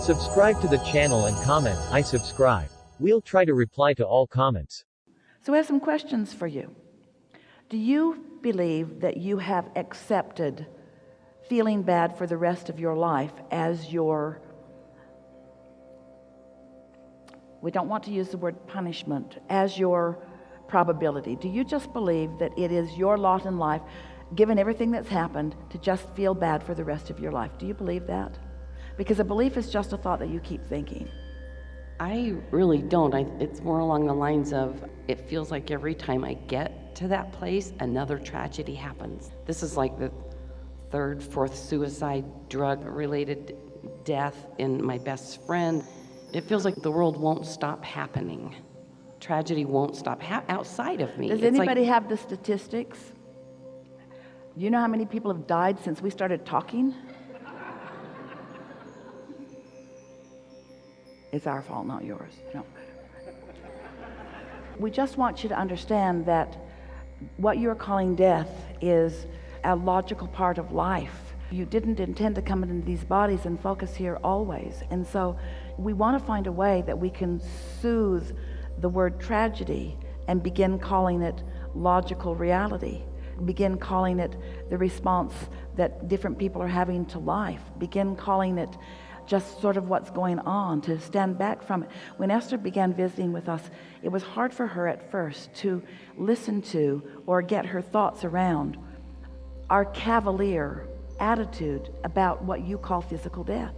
Subscribe to the channel and comment, I subscribe. We'll try to reply to all comments. So I have some questions for you. Do you believe that you have accepted feeling bad for the rest of your life as your, we don't want to use the word punishment, as your probability? Do you just believe that it is your lot in life, given everything that's happened, to just feel bad for the rest of your life? Do you believe that? Because a belief is just a thought that you keep thinking. I really don't. It's more along the lines of, it feels like every time I get to that place, another tragedy happens. This is like the third, fourth suicide, drug-related death in my best friend. It feels like the world won't stop happening. Tragedy won't stop outside of me. Does anybody have the statistics? Do you know how many people have died since we started talking? It's our fault, not yours. No. We just want you to understand that what you're calling death is a logical part of life. You didn't intend to come into these bodies and focus here always. And so we want to find a way that we can soothe the word tragedy and begin calling it logical reality. Begin calling it the response that different people are having to life. Begin calling it just sort of what's going on, to stand back from it. When Esther began visiting with us, it was hard for her at first to listen to or get her thoughts around our cavalier attitude about what you call physical death.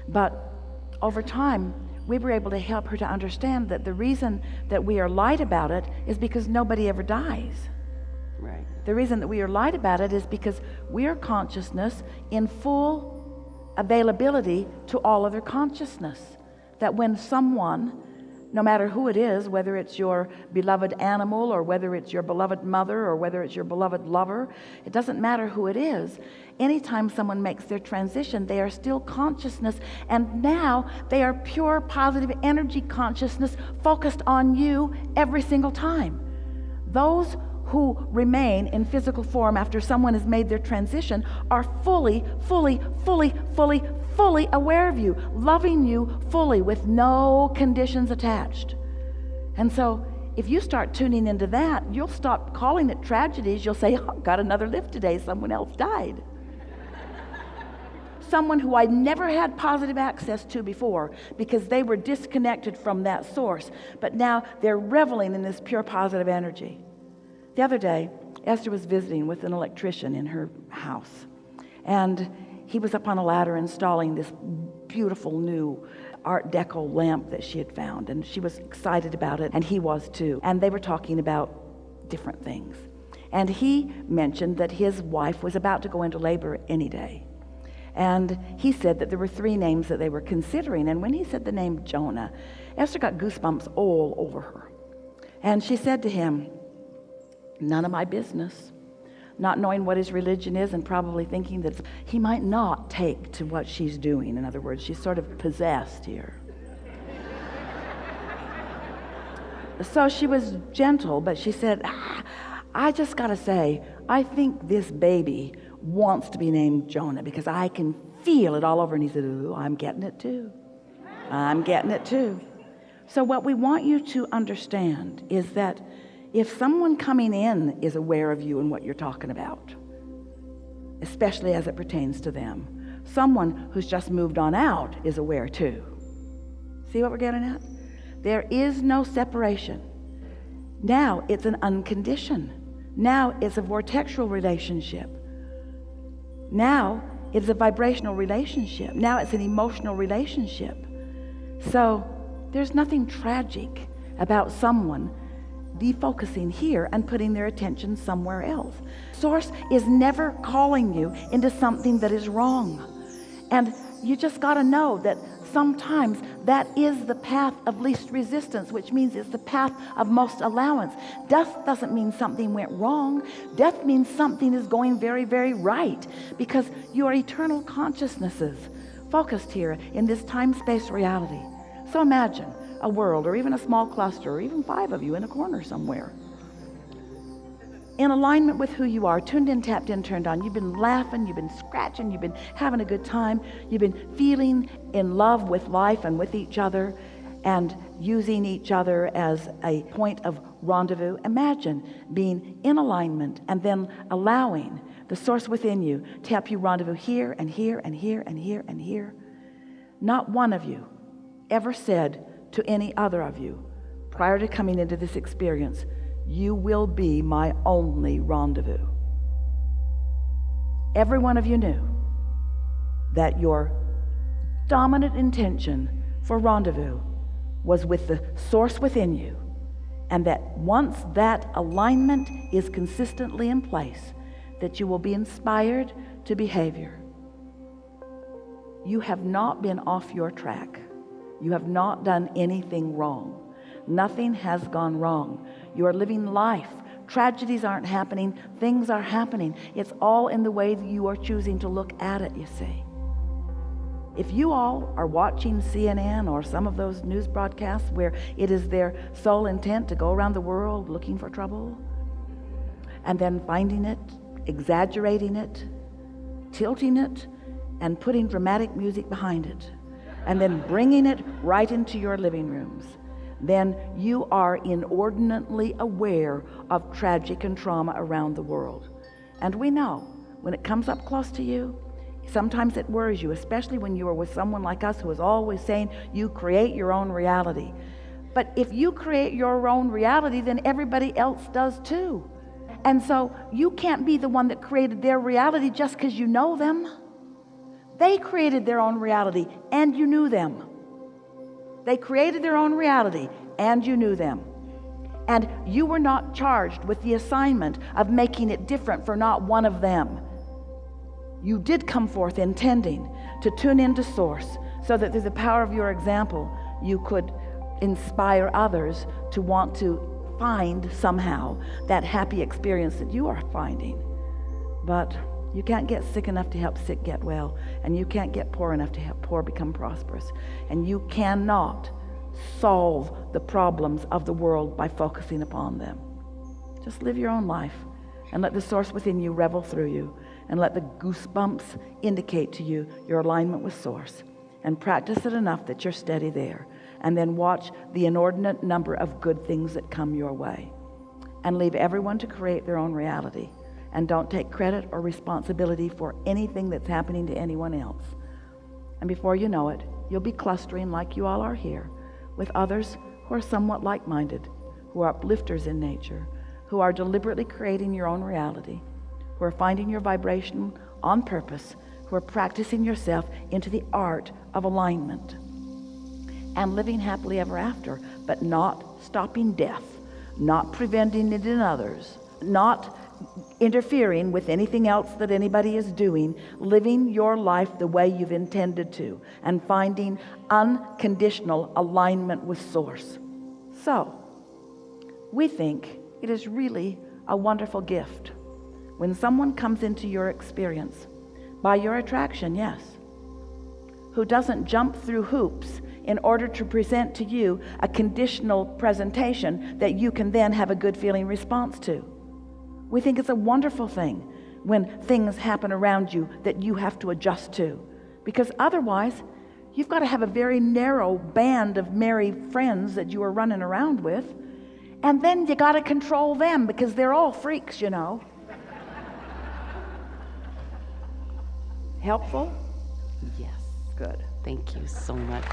But over time, we were able to help her to understand that the reason that we are light about it is because nobody ever dies. Right. The reason that we are light about it is because we are consciousness in full availability to all other consciousness. That when someone, no matter who it is, whether it's your beloved animal or whether it's your beloved mother or whether it's your beloved lover, it doesn't matter who it is. Anytime someone makes their transition, they are still consciousness, and now they are pure positive energy consciousness focused on you every single time. Those who remain in physical form after someone has made their transition are fully aware of you, loving you fully with no conditions attached. And so if you start tuning into that, you'll stop calling it tragedies. You'll say, oh, got another lift today, someone else died. Someone who I never had positive access to before because they were disconnected from that source, but now they're reveling in this pure positive energy. The other day, Esther was visiting with an electrician in her house, and he was up on a ladder installing this beautiful new Art Deco lamp that she had found, and she was excited about it, and he was too. And they were talking about different things. And he mentioned that his wife was about to go into labor any day. And he said that there were 3 names that they were considering. And when he said the name Jonah, Esther got goosebumps all over her. And she said to him, none of my business. Not knowing what his religion is and probably thinking that he might not take to what she's doing. In other words, she's sort of possessed here. So she was gentle, but she said, I just got to say, I think this baby wants to be named Jonah because I can feel it all over. And he said, oh, I'm getting it too. I'm getting it too. So what we want you to understand is that if someone coming in is aware of you and what you're talking about, especially as it pertains to them, someone who's just moved on out is aware too. See what we're getting at? There is no separation. Now it's an unconditioned. Now it's a vortexual relationship. Now it's a vibrational relationship. Now it's an emotional relationship. So there's nothing tragic about someone defocusing here and putting their attention somewhere else. Source is never calling you into something that is wrong. And you just got to know that sometimes that is the path of least resistance, which means it's the path of most allowance. Death doesn't mean something went wrong. Death means something is going very, very right, because your eternal consciousnesses focused here in this time-space reality. So imagine a world, or even a small cluster, or even 5 of you in a corner somewhere. in alignment with who you are, tuned in, tapped in, turned on. You've been laughing, you've been scratching, you've been having a good time, you've been feeling in love with life and with each other, and using each other as a point of rendezvous. Imagine being in alignment and then allowing the source within you to help you rendezvous here and here and here and here and here. Not one of you ever said to any other of you prior to coming into this experience, "You will be my only rendezvous." Every one of you knew that your dominant intention for rendezvous was with the source within you, and that once that alignment is consistently in place, that you will be inspired to behavior. You have not been off your track. You have not done anything wrong. Nothing has gone wrong. You are living life. Tragedies aren't happening. Things are happening. It's all in the way that you are choosing to look at it, you see. If you all are watching CNN or some of those news broadcasts where it is their sole intent to go around the world looking for trouble and then finding it, exaggerating it, tilting it, and putting dramatic music behind it, and then bringing it right into your living rooms, then you are inordinately aware of tragic and trauma around the world. And we know when it comes up close to you, sometimes it worries you, especially when you are with someone like us who is always saying you create your own reality. But if you create your own reality, then everybody else does too. And so you can't be the one that created their reality just because you know them. They created their own reality and you knew them. They created their own reality and you knew them. And you were not charged with the assignment of making it different for not one of them. You did come forth intending to tune into source so that through the power of your example, you could inspire others to want to find somehow that happy experience that you are finding. But you can't get sick enough to help sick get well, and you can't get poor enough to help poor become prosperous, and you cannot solve the problems of the world by focusing upon them. Just live your own life and let the source within you revel through you, and let the goosebumps indicate to you your alignment with source, and practice it enough that you're steady there, and then watch the inordinate number of good things that come your way, and leave everyone to create their own reality, and don't take credit or responsibility for anything that's happening to anyone else. And before you know it, you'll be clustering like you all are here with others who are somewhat like-minded, who are uplifters in nature, who are deliberately creating your own reality, who are finding your vibration on purpose, who are practicing yourself into the art of alignment and living happily ever after, but not stopping death, not preventing it in others, not interfering with anything else that anybody is doing, living your life the way you've intended to, and finding unconditional alignment with source. So, we think it is really a wonderful gift when someone comes into your experience by your attraction, yes, who doesn't jump through hoops in order to present to you a conditional presentation that you can then have a good feeling response to. We think it's a wonderful thing when things happen around you that you have to adjust to, because otherwise you've got to have a very narrow band of merry friends that you are running around with, and then you got to control them because they're all freaks, you know. Helpful? Yes. Good. Thank you so much.